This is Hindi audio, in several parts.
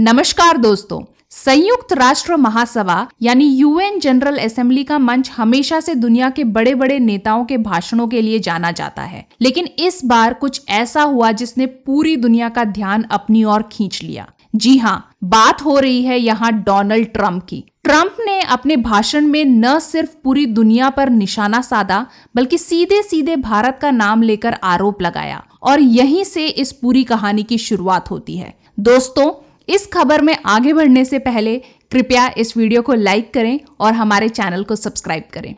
नमस्कार दोस्तों। संयुक्त राष्ट्र महासभा यानी यूएन जनरल असेंबली का मंच हमेशा से दुनिया के बड़े बड़े नेताओं के भाषणों के लिए जाना जाता है, लेकिन इस बार कुछ ऐसा हुआ जिसने पूरी दुनिया का ध्यान अपनी ओर खींच लिया। जी हाँ, बात हो रही है यहाँ डोनाल्ड ट्रंप की। ट्रंप ने अपने भाषण में न सिर्फ पूरी दुनिया पर निशाना साधा, बल्कि सीधे सीधे भारत का नाम लेकर आरोप लगाया और यहीं से इस पूरी कहानी की शुरुआत होती है। दोस्तों, इस खबर में आगे बढ़ने से पहले कृपया इस वीडियो को लाइक करें और हमारे चैनल को सब्सक्राइब करें।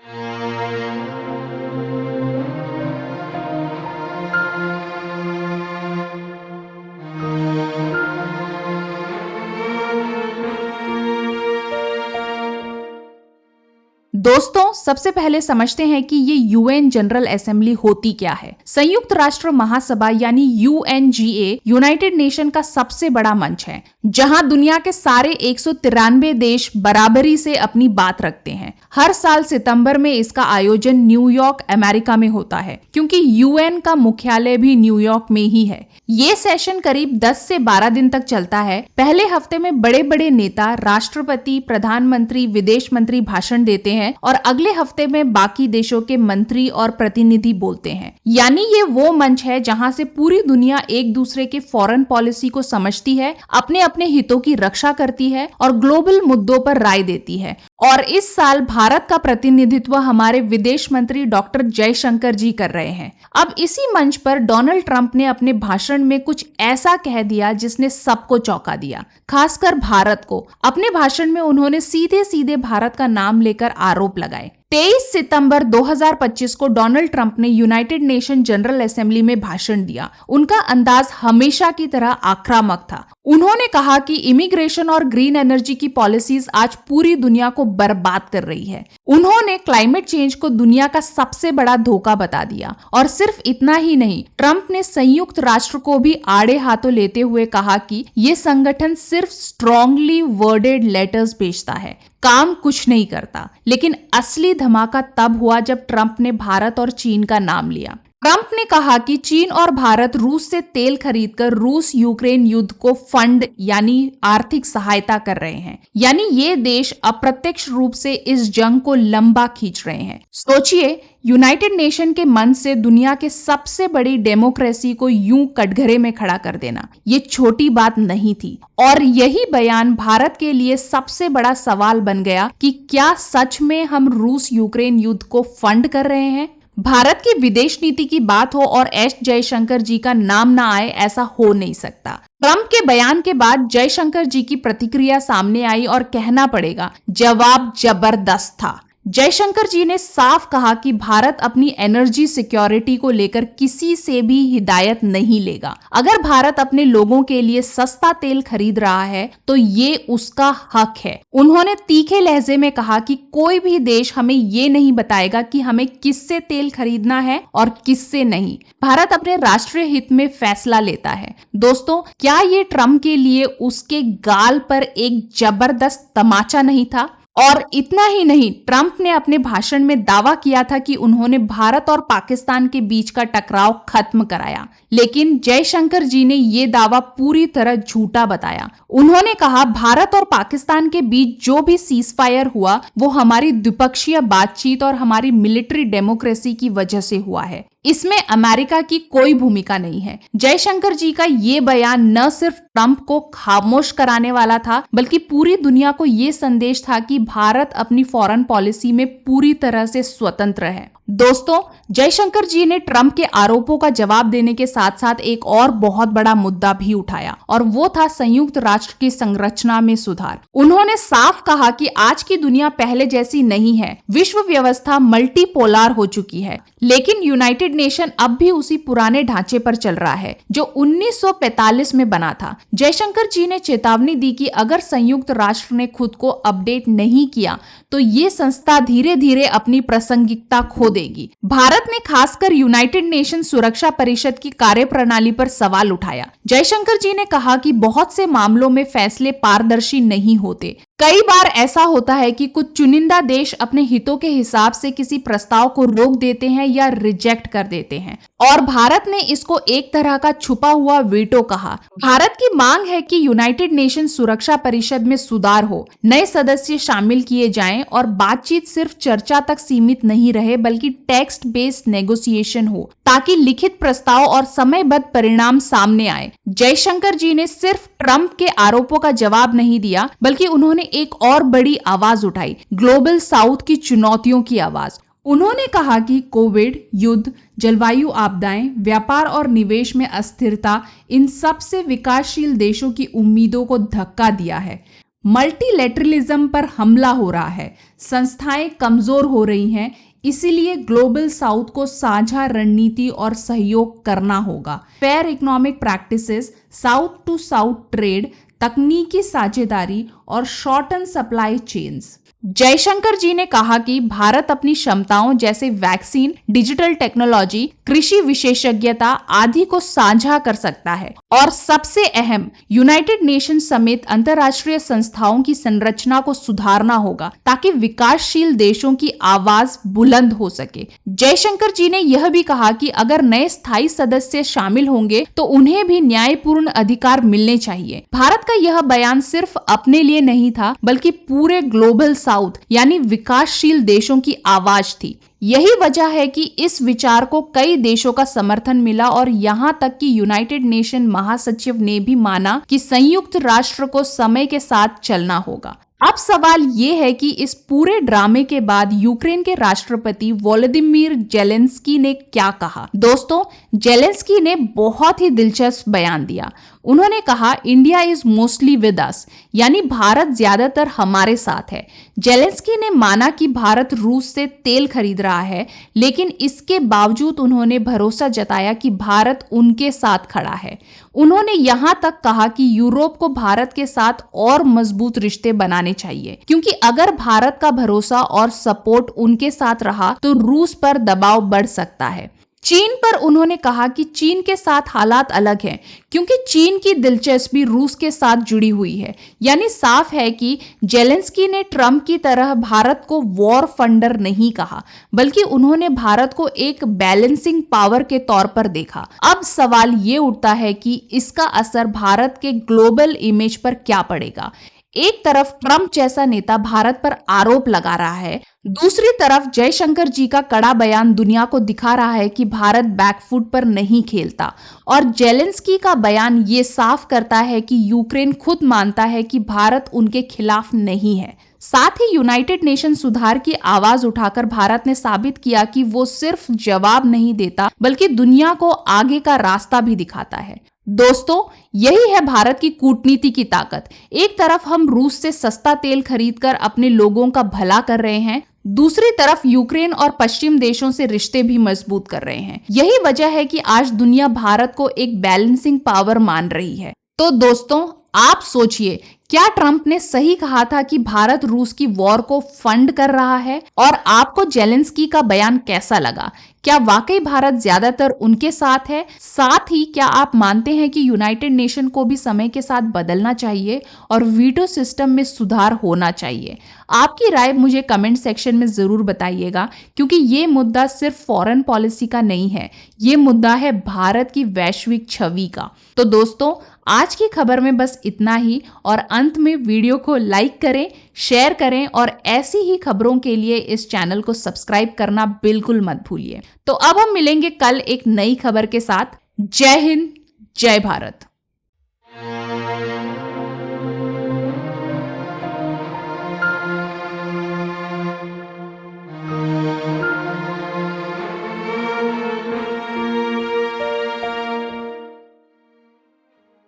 दोस्तों, सबसे पहले समझते हैं कि ये यूएन जनरल असेंबली होती क्या है। संयुक्त राष्ट्र महासभा यानी यूएनजीए यूनाइटेड नेशन का सबसे बड़ा मंच है, जहां दुनिया के सारे 193 देश बराबरी से अपनी बात रखते हैं। हर साल सितंबर में इसका आयोजन न्यूयॉर्क, अमेरिका में होता है, क्योंकि यूएन का मुख्यालय भी न्यूयॉर्क में ही है। ये सेशन करीब 10 से 12 दिन तक चलता है। पहले हफ्ते में बड़े बड़े नेता, राष्ट्रपति, प्रधानमंत्री, विदेश मंत्री भाषण देते हैं और अगले हफ्ते में बाकी देशों के मंत्री और प्रतिनिधि बोलते हैं। यानी ये वो मंच है जहां से पूरी दुनिया एक दूसरे के फॉरेन पॉलिसी को समझती है, अपने अपने हितों की रक्षा करती है और ग्लोबल मुद्दों पर राय देती है। और इस साल भारत का प्रतिनिधित्व हमारे विदेश मंत्री डॉक्टर जयशंकर जी कर रहे हैं। अब इसी मंच पर डोनाल्ड ट्रंप ने अपने भाषण में कुछ ऐसा कह दिया जिसने सबको चौंका दिया, खासकर भारत को। अपने भाषण में उन्होंने सीधे सीधे भारत का नाम लेकर आरोप लगाए। 23 सितंबर 2025 को डोनाल्ड ट्रंप ने यूनाइटेड नेशन जनरल असेंबली में भाषण दिया। उनका अंदाज हमेशा की तरह आक्रामक था। उन्होंने कहा कि इमिग्रेशन और ग्रीन एनर्जी की पॉलिसीज आज पूरी दुनिया को बर्बाद कर रही है। उन्होंने क्लाइमेट चेंज को दुनिया का सबसे बड़ा धोखा बता दिया। और सिर्फ इतना ही नहीं, ट्रंप ने संयुक्त राष्ट्र को भी आड़े हाथों लेते हुए कहा कि ये संगठन सिर्फ स्ट्रॉन्गली वर्डेड लेटर्स भेजता है, काम कुछ नहीं करता। लेकिन असली धमाका तब हुआ जब ट्रंप ने भारत और चीन का नाम लिया। ट्रंप ने कहा कि चीन और भारत रूस से तेल खरीदकर रूस यूक्रेन युद्ध को फंड यानी आर्थिक सहायता कर रहे हैं। यानी ये देश अप्रत्यक्ष रूप से इस जंग को लंबा खींच रहे हैं। सोचिए, यूनाइटेड नेशन के मंच से दुनिया के सबसे बड़ी डेमोक्रेसी को यूं कटघरे में खड़ा कर देना, ये छोटी बात नहीं थी। और यही बयान भारत के लिए सबसे बड़ा सवाल बन गया कि क्या सच में हम रूस यूक्रेन युद्ध को फंड कर रहे हैं। भारत की विदेश नीति की बात हो और एस जयशंकर जी का नाम ना आए, ऐसा हो नहीं सकता। ट्रंप के बयान के बाद जयशंकर जी की प्रतिक्रिया सामने आई और कहना पड़ेगा, जवाब जबरदस्त था। जयशंकर जी ने साफ कहा कि भारत अपनी एनर्जी सिक्योरिटी को लेकर किसी से भी हिदायत नहीं लेगा। अगर भारत अपने लोगों के लिए सस्ता तेल खरीद रहा है तो ये उसका हक है। उन्होंने तीखे लहजे में कहा कि कोई भी देश हमें ये नहीं बताएगा कि हमें किससे तेल खरीदना है और किससे नहीं। भारत अपने राष्ट्रीय हित में फैसला लेता है। दोस्तों, क्या ये ट्रंप के लिए उसके गाल पर एक जबरदस्त तमाचा नहीं था? और इतना ही नहीं, ट्रंप ने अपने भाषण में दावा किया था कि उन्होंने भारत और पाकिस्तान के बीच का टकराव खत्म कराया। लेकिन जयशंकर जी ने ये दावा पूरी तरह झूठा बताया। उन्होंने कहा, भारत और पाकिस्तान के बीच जो भी सीज फायर हुआ वो हमारी द्विपक्षीय बातचीत और हमारी मिलिट्री डेमोक्रेसी की वजह से हुआ है। इसमें अमेरिका की कोई भूमिका नहीं है। जयशंकर जी का ये बयान न सिर्फ ट्रंप को खामोश कराने वाला था, बल्कि पूरी दुनिया को ये संदेश था कि भारत अपनी फॉरेन पॉलिसी में पूरी तरह से स्वतंत्र है। दोस्तों, जयशंकर जी ने ट्रंप के आरोपों का जवाब देने के साथ साथ एक और बहुत बड़ा मुद्दा भी उठाया, और वो था संयुक्त राष्ट्र की संरचना में सुधार। उन्होंने साफ कहा कि आज की दुनिया पहले जैसी नहीं है। विश्व व्यवस्था मल्टीपोलर हो चुकी है, लेकिन यूनाइटेड नेशन अब भी उसी पुराने ढांचे पर चल रहा है जो 1945 में बना था। जयशंकर जी ने चेतावनी दी कि अगर संयुक्त राष्ट्र ने खुद को अपडेट नहीं किया तो ये संस्था धीरे धीरे अपनी प्रासंगिकता खो देगी। भारत ने खासकर यूनाइटेड नेशन सुरक्षा परिषद की कार्यप्रणाली पर सवाल उठाया। जयशंकर जी ने कहा कि बहुत से मामलों में फैसले पारदर्शी नहीं होते। कई बार ऐसा होता है कि कुछ चुनिंदा देश अपने हितों के हिसाब से किसी प्रस्ताव को रोक देते हैं या रिजेक्ट कर देते हैं, और भारत ने इसको एक तरह का छुपा हुआ वीटो कहा। भारत की मांग है कि यूनाइटेड नेशन सुरक्षा परिषद में सुधार हो, नए सदस्य शामिल किए जाएं और बातचीत सिर्फ चर्चा तक सीमित नहीं रहे बल्कि टेक्स्ट बेस्ड नेगोशिएशन हो, ताकि लिखित प्रस्ताव और समयबद्ध परिणाम सामने आए। जयशंकर जी ने सिर्फ ट्रंप के आरोपों का जवाब नहीं दिया, बल्कि उन्होंने एक और बड़ी आवाज उठाई, ग्लोबल साउथ की चुनौतियों की आवाज। उन्होंने कहा कि कोविड, युद्ध, जलवायु आपदाएं, व्यापार और निवेश में अस्थिरता इन सबसे विकासशील देशों की उम्मीदों को धक्का दिया है। मल्टीलैटरलिज्म पर हमला हो रहा है, संस्थाएं कमजोर हो रही हैं, इसीलिए ग्लोबल साउथ को साझा रणनीति और सहयोग करना होगा। Fair economic practices, south to south trade, तकनीकी साझेदारी और shorten supply chains. Jaishankar ji ने कहा कि भारत अपनी क्षमताओं जैसे वैक्सीन, डिजिटल टेक्नोलॉजी, कृषि विशेषज्ञता आदि को साझा कर सकता है, और सबसे अहम, यूनाइटेड नेशन समेत अंतर्राष्ट्रीय संस्थाओं की संरचना को सुधारना होगा ताकि विकासशील देशों की आवाज बुलंद हो सके। जयशंकर जी ने यह भी कहा कि अगर नए स्थायी सदस्य शामिल होंगे तो उन्हें भी न्यायपूर्ण अधिकार मिलने चाहिए। भारत का यह बयान सिर्फ अपने लिए नहीं था, बल्कि पूरे ग्लोबल साउथ यानी विकासशील देशों की आवाज थी। यही वजह है कि इस विचार को कई देशों का समर्थन मिला, और यहाँ तक कि यूनाइटेड नेशन महासचिव ने भी माना कि संयुक्त राष्ट्र को समय के साथ चलना होगा। अब सवाल ये है कि इस पूरे ड्रामे के बाद यूक्रेन के राष्ट्रपति वोलोदिमीर जेलेंस्की ने क्या कहा। दोस्तों, जेलेंस्की ने बहुत ही दिलचस्प बयान दिया। उन्होंने कहा, India is mostly with us, यानी भारत ज्यादातर हमारे साथ है। जेलेंस्की ने माना कि भारत रूस से तेल खरीद रहा है, लेकिन इसके बावजूद उन्होंने भरोसा जताया कि भारत उनके साथ खड़ा है। उन्होंने यहाँ तक कहा कि यूरोप को भारत के साथ और मजबूत रिश्ते बनाने चाहिए, क्योंकि अगर भारत का भरोसा और सपोर्ट उनके साथ रहा तो रूस पर दबाव बढ़ सकता है। चीन पर उन्होंने कहा कि चीन के साथ हालात अलग हैं, क्योंकि चीन की दिलचस्पी रूस के साथ जुड़ी हुई है। यानी साफ है कि जेलेंस्की ने ट्रंप की तरह भारत को वॉर फंडर नहीं कहा, बल्कि उन्होंने भारत को एक बैलेंसिंग पावर के तौर पर देखा। अब सवाल ये उठता है कि इसका असर भारत के ग्लोबल इमेज पर क्या पड़ेगा। एक तरफ ट्रंप जैसा नेता भारत पर आरोप लगा रहा है, दूसरी तरफ जयशंकर जी का कड़ा बयान दुनिया को दिखा रहा है कि भारत बैकफुट पर नहीं खेलता, और जेलेंस्की का बयान ये साफ करता है कि यूक्रेन खुद मानता है कि भारत उनके खिलाफ नहीं है। साथ ही यूनाइटेड नेशन सुधार की आवाज उठाकर भारत ने साबित किया कि वो सिर्फ जवाब नहीं देता, बल्कि दुनिया को आगे का रास्ता भी दिखाता है। दोस्तों, यही है भारत की कूटनीति की ताकत। एक तरफ हम रूस से सस्ता तेल खरीदकर अपने लोगों का भला कर रहे हैं, दूसरी तरफ यूक्रेन और पश्चिम देशों से रिश्ते भी मजबूत कर रहे हैं। यही वजह है कि आज दुनिया भारत को एक बैलेंसिंग पावर मान रही है। तो दोस्तों, आप सोचिए, क्या ट्रंप ने सही कहा था कि भारत रूस की वॉर को फंड कर रहा है? और आपको जेलेंस्की का बयान कैसा लगा? क्या वाकई भारत ज्यादातर उनके साथ है? साथ ही क्या आप मानते हैं कि यूनाइटेड नेशन को भी समय के साथ बदलना चाहिए और वीटो सिस्टम में सुधार होना चाहिए? आपकी राय मुझे कमेंट सेक्शन में जरूर बताइएगा, क्योंकि ये मुद्दा सिर्फ फॉरेन पॉलिसी का नहीं है, ये मुद्दा है भारत की वैश्विक छवि का। तो दोस्तों, आज की खबर में बस इतना ही, और अंत में वीडियो को लाइक करें, शेयर करें, और ऐसी ही खबरों के लिए इस चैनल को सब्सक्राइब करना बिल्कुल मत भूलिए। तो अब हम मिलेंगे कल एक नई खबर के साथ। जय हिंद, जय भारत।